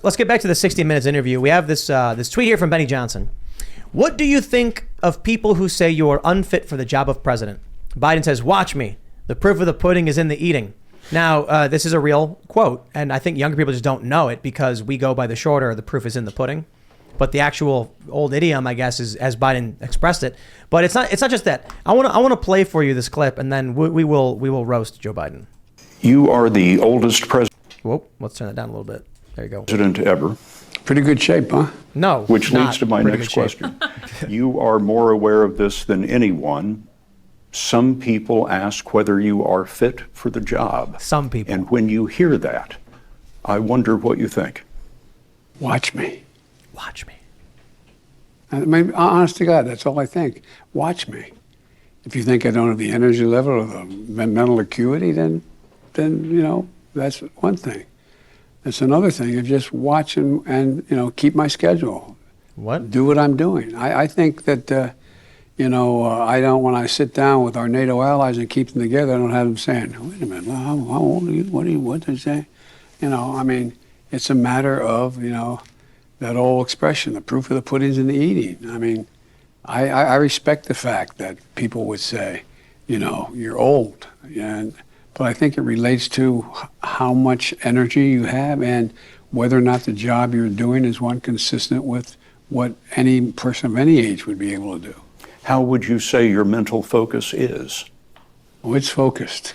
Let's get back to the 60 Minutes interview. We have this tweet here from Benny Johnson. What do you think of people who say you are unfit for the job of president? Biden says, watch me. The proof of the pudding is in the eating. Now, this is a real quote, and I think younger people just don't know it because we go by the shorter, the proof is in the pudding. But the actual old idiom, I guess, is as Biden expressed it. But it's not just that. I want to play for you this clip, and then we will roast Joe Biden. You are the oldest president. Whoa, let's turn that down a little bit. There you go. President ever. Pretty good shape, huh? No. Which leads to my next question. You are more aware of this than anyone. Some people ask whether you are fit for the job. Some people. And when you hear that, I wonder what you think. Watch me. Watch me. I mean, honest to God, that's all I think. Watch me. If you think I don't have the energy level or the mental acuity, then you know, that's one thing. It's another thing of just watch and you know, keep my schedule. What? Do what I'm doing. I think that, you know, I don't, when I sit down with our NATO allies and keep them together, I don't have them saying, wait a minute, how old are you? What did they say? You know, I mean, it's a matter of, you know, that old expression, the proof of the pudding's in the eating. I mean, I respect the fact that people would say, you know, you're old. But I think it relates to how much energy you have and whether or not the job you're doing is one consistent with what any person of any age would be able to do. How would you say your mental focus is? Oh, it's focused.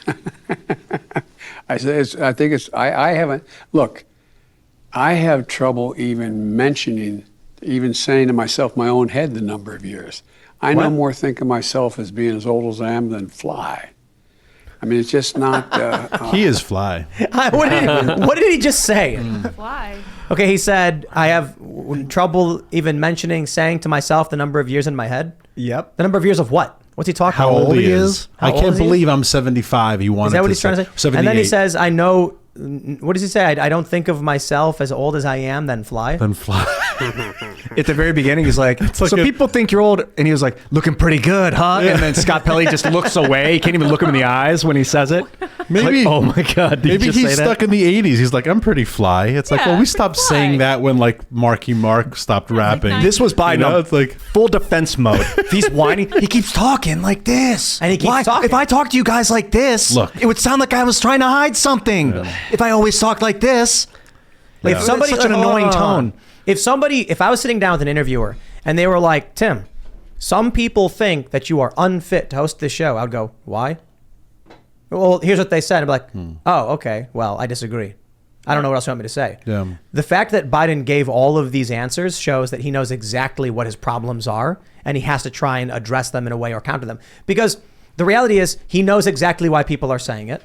I haven't, look, I have trouble even saying to myself, my own head, the number of years. I no more think of myself as being as old as I am than fly. I mean, it's just not. He is fly. What did he just say? Fly. Okay, he said, I have trouble even saying to myself the number of years in my head. Yep. The number of years of what? What's he talking about? How old he is? How I old can't is he? believe I'm 75. He wanted Is that what he's trying to say? 78. And then he says, I know, what does he say? I don't think of myself as old as I am, then fly. Then fly. At the very beginning, he's like, so people think you're old, and he was like, looking pretty good, huh? Yeah. And then Scott Pelley just looks away. He can't even look him in the eyes when he says it. Maybe. Like, oh my God. Maybe he's stuck in the 80s. He's like, I'm pretty fly. It's like, well, we stopped saying that when like Marky Mark stopped rapping. This was Biden. You know, it's like full defense mode. If he's whining, he keeps talking like this. And he keeps talking. If I talk to you guys like this, look, it would sound like I was trying to hide something. Yeah. If I always talked like this, if somebody, such an annoying tone. If I was sitting down with an interviewer and they were like, Tim, some people think that you are unfit to host this show, I'd go, why? Well, here's what they said. I'd be like, oh, okay. Well, I disagree. I don't know what else you want me to say. Yeah. The fact that Biden gave all of these answers shows that he knows exactly what his problems are, and he has to try and address them in a way or counter them. Because the reality is he knows exactly why people are saying it.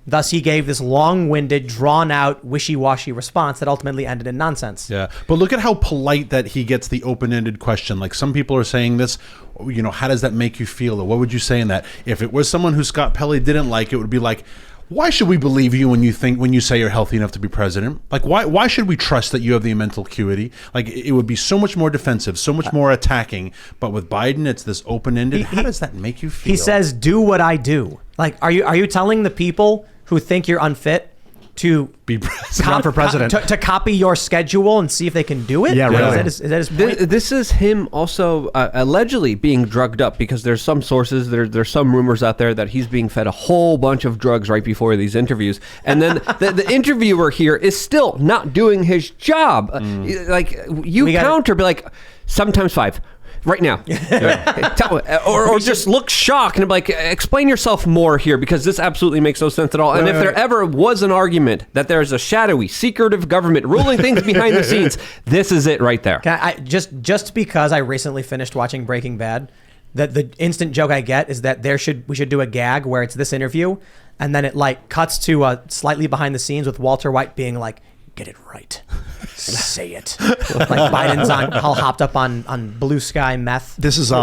Thus, he gave this long-winded, drawn-out, wishy-washy response that ultimately ended in nonsense. Yeah, but look at how polite that he gets the open-ended question. Like some people are saying this, you know, how does that make you feel? Or what would you say in that? If it was someone who Scott Pelley didn't like, it would be like, why should we believe you when you say you're healthy enough to be president? Like, why should we trust that you have the mental acuity? Like, it would be so much more defensive, so much more attacking. But with Biden, it's this open-ended. How does that make you feel? He says, do what I do. Like, are you telling the people who think you're unfit to be president? For president. To copy your schedule and see if they can do it? Yeah, really. Is that his point? This is him also allegedly being drugged up because there's some sources, there's some rumors out there that he's being fed a whole bunch of drugs right before these interviews. And then the interviewer here is still not doing his job. Like, you counter, be like, 7 times 5. Right now. or just look shocked and be like, explain yourself more here because this absolutely makes no sense at all. And if there ever was an argument that there's a shadowy, secretive government ruling things behind the scenes, this is it right there. Just because I recently finished watching Breaking Bad, the instant joke I get is that we should do a gag where it's this interview and then it like cuts to slightly behind the scenes with Walter White being like, get it right. Say it. Like Biden's all hopped up on blue sky meth. This is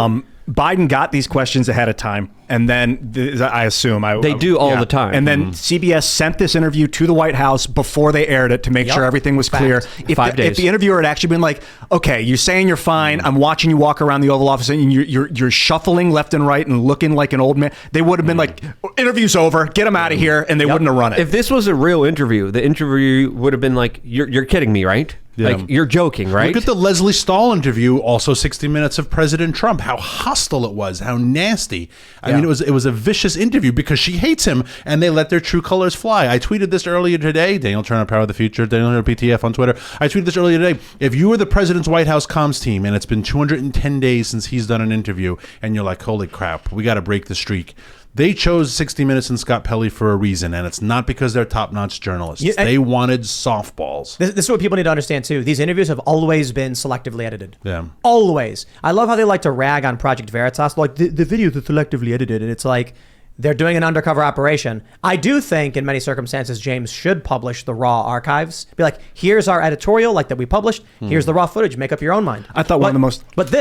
Biden got these questions ahead of time, and then I assume they do all the time. And then CBS sent this interview to the White House before they aired it to make sure everything was clear. If the interviewer had actually been like, "Okay, you're saying you're fine. I'm watching you walk around the Oval Office, and you're shuffling left and right and looking like an old man," they would have been like, "Interview's over. Get him out of here," and they wouldn't have run it. If this was a real interview, the interview would have been like, "You're kidding me, right?" Yeah. Like, you're joking, right? Look at the Leslie Stahl interview, also 60 Minutes of President Trump, how hostile it was, how nasty. I mean, it was a vicious interview because she hates him and they let their true colors fly. I tweeted this earlier today. Daniel Turner, Power of the Future, Daniel Turner, PTF on Twitter. I tweeted this earlier today. If you were the president's White House comms team and it's been 210 days since he's done an interview and you're like, holy crap, we got to break the streak. They chose 60 Minutes and Scott Pelley for a reason, and it's not because they're top-notch journalists. They wanted softballs. This is what people need to understand, too. These interviews have always been selectively edited. Yeah. Always. I love how they like to rag on Project Veritas. Like, the videos are selectively edited, and it's like they're doing an undercover operation. I do think, in many circumstances, James should publish the raw archives. Be like, here's our editorial, like that we published. Here's the raw footage. Make up your own mind. I thought one of the most... But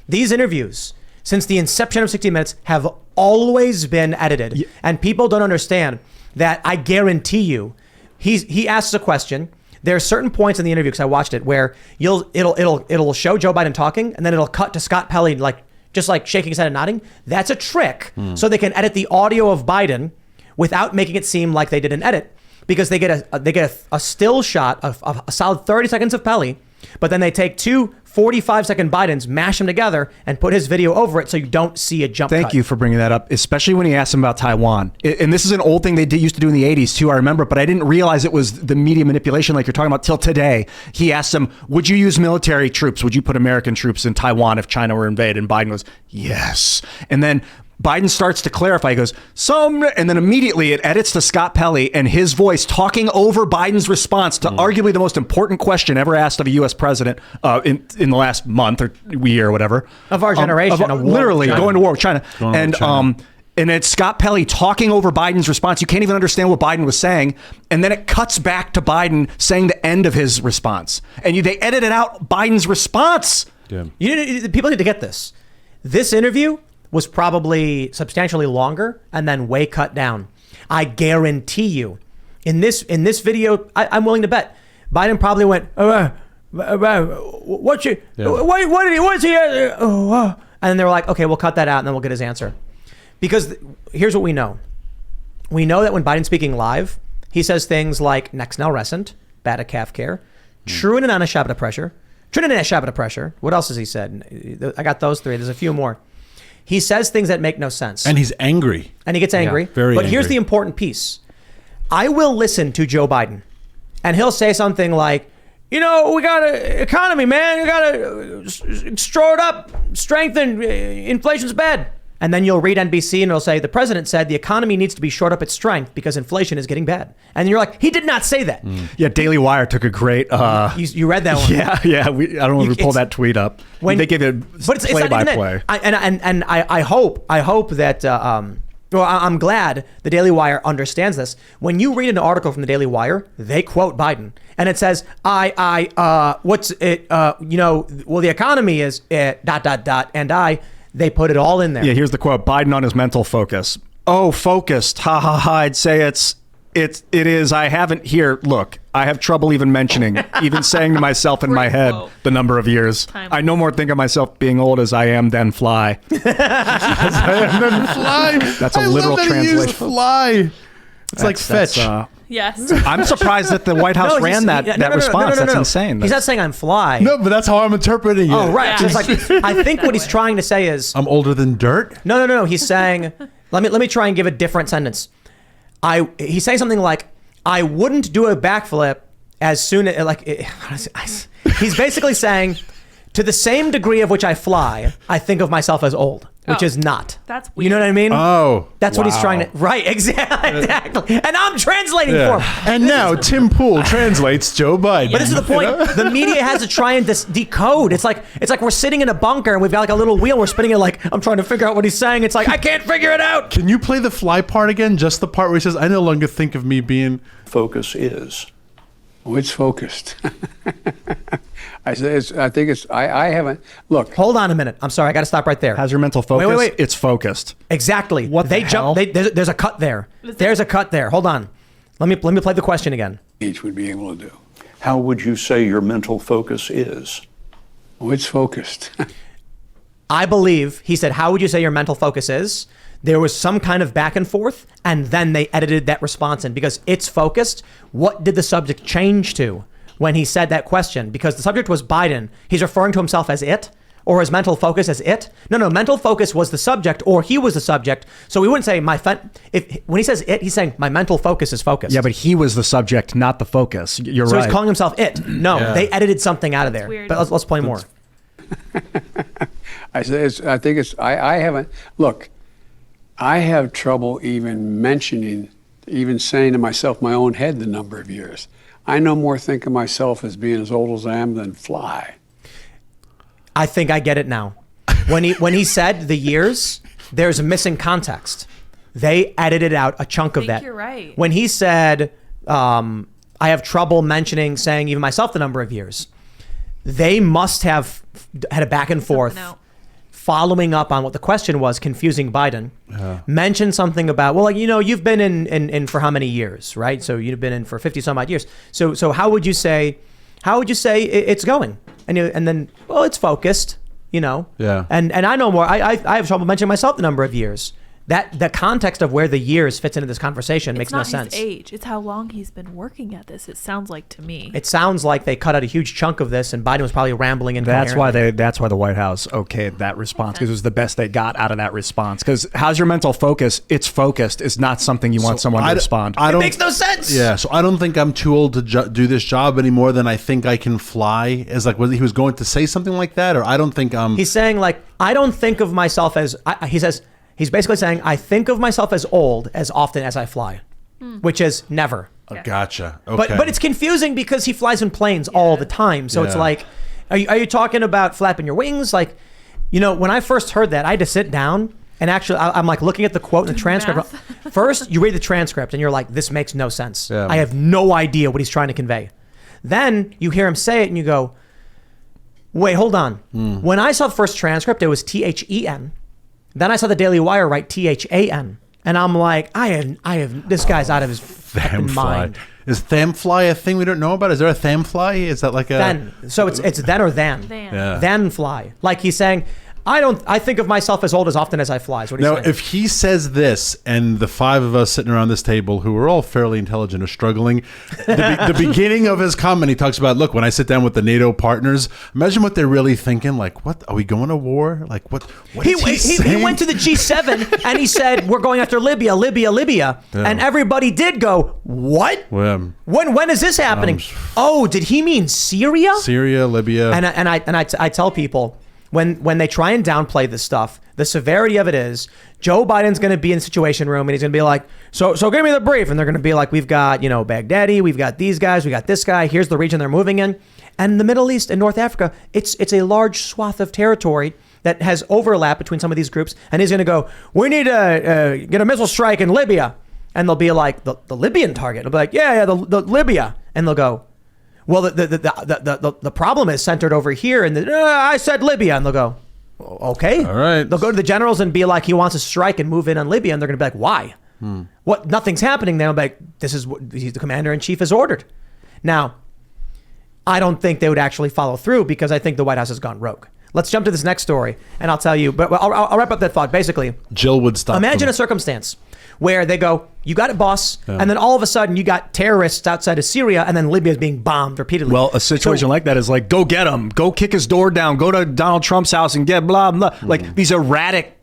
these interviews, since the inception of 60 Minutes, have always been edited. Yeah. And people don't understand that. I guarantee you, he asks a question. There are certain points in the interview, because I watched it, where it'll show Joe Biden talking, and then it'll cut to Scott Pelley just shaking his head and nodding. That's a trick, so they can edit the audio of Biden without making it seem like they did an edit, because they get a still shot of a solid 30 seconds of Pelley, but then they take two 45-second Bidens, mash them together, and put his video over it so you don't see a jump cut. Thank you for bringing that up, especially when he asked him about Taiwan. And this is an old thing they used to do in the 80s, too, I remember, but I didn't realize it was the media manipulation like you're talking about till today. He asked him, would you use military troops? Would you put American troops in Taiwan if China were invaded? And Biden goes, yes. And then Biden starts to clarify. He goes, and then immediately it edits to Scott Pelley and his voice talking over Biden's response to arguably the most important question ever asked of a U.S. president in the last month or year or whatever. Of our generation. Literally going to war with China. And it's Scott Pelley talking over Biden's response. You can't even understand what Biden was saying. And then it cuts back to Biden saying the end of his response. And they edited out Biden's response. Yeah. People need to get this. This interview was probably substantially longer and then way cut down. I guarantee you, in this video, I'm willing to bet Biden probably went, what's he? And then they were like, okay, we'll cut that out and then we'll get his answer. Because here's what we know. We know that when Biden's speaking live, he says things like next now recent, bad at calf care, true and an shabbat pressure, pressure. What else has he said? I got those three. There's a few more. He says things that make no sense. And he's angry. And he gets angry. Yeah, very but angry. Here's the important piece. I will listen to Joe Biden, and he'll say something like, we got an economy, man. You got to store it up, strengthen, inflation's bad. And then you'll read NBC and it'll say, the president said the economy needs to be shored up its strength because inflation is getting bad. And you're like, he did not say that. Yeah, Daily Wire took a great... you read that one. Yeah. I don't know if we pull that tweet up. They gave it play-by-play. And I hope that... I'm glad the Daily Wire understands this. When you read an article from the Daily Wire, they quote Biden. And it says, what's it, the economy is, ... and they put it all in there. Yeah, here's the quote. Biden on his mental focus. Oh, focused. Ha ha ha. I'd say it is. I haven't here. Look, I have trouble even mentioning, even saying to myself in my head the number of years. I no more think of myself being old as I am then fly. That's a literal translation. Fly. It's like fetch. Yes. I'm surprised that the White House ran that response. That's insane. He's not saying I'm fly. No, but that's how I'm interpreting it. Oh, right. Yeah. So it's like, I think what he's trying to say is... I'm older than dirt? No. He's saying... Let me try and give a different sentence. He's saying something like, I wouldn't do a backflip as soon as... He's basically saying, to the same degree of which I fly, I think of myself as old. Which is not. That's weird. You know what I mean? Oh. That's what he's trying to... Right, exactly. And I'm translating for him. And now Tim Pool translates Joe Biden. But this is the point. The media has to try and decode. It's like we're sitting in a bunker and we've got like a little wheel. We're spinning it like, I'm trying to figure out what he's saying. It's like, I can't figure it out. Can you play the fly part again? Just the part where he says, I no longer think of me being... Focus is. Oh, it's focused. I haven't. Look. Hold on a minute. I'm sorry. I got to stop right there. How's your mental focus? Wait. It's focused. Exactly. What the hell? There's a cut there. There's a cut there. Hold on. Let me play the question again. Each would be able to do. How would you say your mental focus is? Oh, it's focused. I believe he said, how would you say your mental focus is? There was some kind of back and forth, and then they edited that response in because it's focused. What did the subject change to when he said that question, because the subject was Biden. He's referring to himself as it, or his mental focus as it. No, mental focus was the subject, or he was the subject. So we wouldn't say when he says it, he's saying my mental focus is focused. Yeah, but he was the subject, not the focus. You're so right. he's calling himself it. No, they edited something out of there. Weird. But let's play more. I haven't, look, I have trouble even saying to myself, my own head, the number of years. I no more think of myself as being as old as I am than fly. I think I get it now. When he said the years, there's a missing context. They edited out a chunk of that. You're right. When he said, I have trouble saying even myself the number of years, they must have had a back and forth following up on what the question was, confusing Biden. Mentioned something about, well, you've been in for how many years, right? So you've been in for 50 some odd years. So how would you say it's going? And then, well, it's focused, Yeah. And I know more. I have trouble mentioning myself the number of years. That the context of where the years fits into this conversation makes no sense. It's not his age. It's how long he's been working at this. It sounds like to me. It sounds like they cut out a huge chunk of this, and Biden was probably rambling incoherently. That's why the White House okayed that response, because it was the best they got out of that response. Because how's your mental focus? It's focused. It's not something you want someone to respond. It makes no sense. Yeah, so I don't think I'm too old to do this job any more than I think I can fly. As like, whether he was going to say something like that, or I don't think He's saying I don't think of myself as. He says. He's basically saying, I think of myself as old as often as I fly, which is never. Oh, gotcha. Okay. But it's confusing because he flies in planes all the time. So it's like, are you talking about flapping your wings? Like, when I first heard that, I had to sit down and actually, I'm like looking at the quote in the transcript. First, you read the transcript and you're like, this makes no sense. Yeah. I have no idea what he's trying to convey. Then you hear him say it and you go, wait, hold on. When I saw the first transcript, it was THEN. Then I saw the Daily Wire write THAN, and I'm like, I have this guy's out of his fucking mind. Is Thamfly a thing we don't know about? Is there a Thamfly? Is that like a then? So it's then or than. Then fly. Like he's saying, I think of myself as old as often as I fly. Is what he's saying. Now, if he says this, and the five of us sitting around this table, who are all fairly intelligent, are struggling, the beginning of his comment, he talks about, look, when I sit down with the NATO partners, imagine what they're really thinking. Like, what are we going to war? Like, what is he saying? He went to the G7 and he said, we're going after Libya. Yeah. And everybody did go, what? When is this happening? Did he mean Syria? Syria, Libya. And I tell people, when they try and downplay this stuff, the severity of it is Joe Biden's going to be in the Situation Room and he's going to be like, so give me the brief. And they're going to be like, we've got, Baghdadi, we've got these guys, we got this guy, here's the region they're moving in. And the Middle East and North Africa, it's a large swath of territory that has overlap between some of these groups. And he's going to go, we need to get a missile strike in Libya. And they'll be like, the Libyan target. They'll be like, yeah, the Libya. And they'll go, well, the problem is centered over here, and I said Libya, and they'll go, okay, all right. They'll go to the generals and be like, he wants to strike and move in on Libya, and they're going to be like, why? What? Nothing's happening. They'll be like, this is what the commander in chief has ordered. Now, I don't think they would actually follow through because I think the White House has gone rogue. Let's jump to this next story, and I'll tell you. But I'll wrap up that thought. Basically, Jill would stop. Imagine a circumstance where they go, you got it, boss. Yeah. And then all of a sudden you got terrorists outside of Syria and then Libya is being bombed repeatedly. Well, a situation like that is like, go get him, go kick his door down, go to Donald Trump's house and get blah, blah. Like these erratic,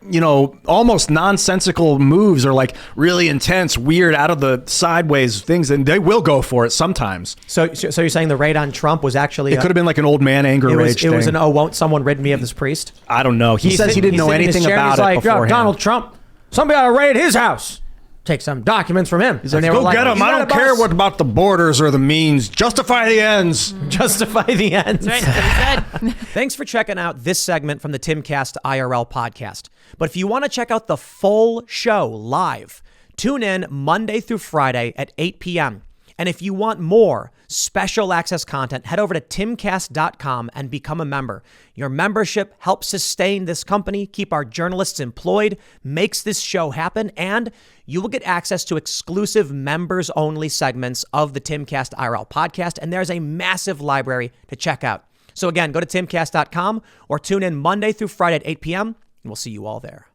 almost nonsensical moves are like really intense, weird, out of the sideways things. And they will go for it sometimes. So you're saying the raid on Trump was actually... It could have been like an old man anger rage thing. It was an, won't someone rid me of this priest? I don't know. He says he didn't know anything about it beforehand. Donald Trump, somebody ought to raid his house. Take some documents from him. He's like, go get him. I don't care what about the borders or the means. Justify the ends. Justify the ends. That's right. That's what he said. Thanks for checking out this segment from the Timcast IRL podcast. But if you want to check out the full show live, tune in Monday through Friday at 8 p.m. And if you want more special access content, head over to timcast.com and become a member. Your membership helps sustain this company, keep our journalists employed, makes this show happen, and you will get access to exclusive members-only segments of the Timcast IRL podcast, and there's a massive library to check out. So again, go to timcast.com or tune in Monday through Friday at 8 p.m., and we'll see you all there.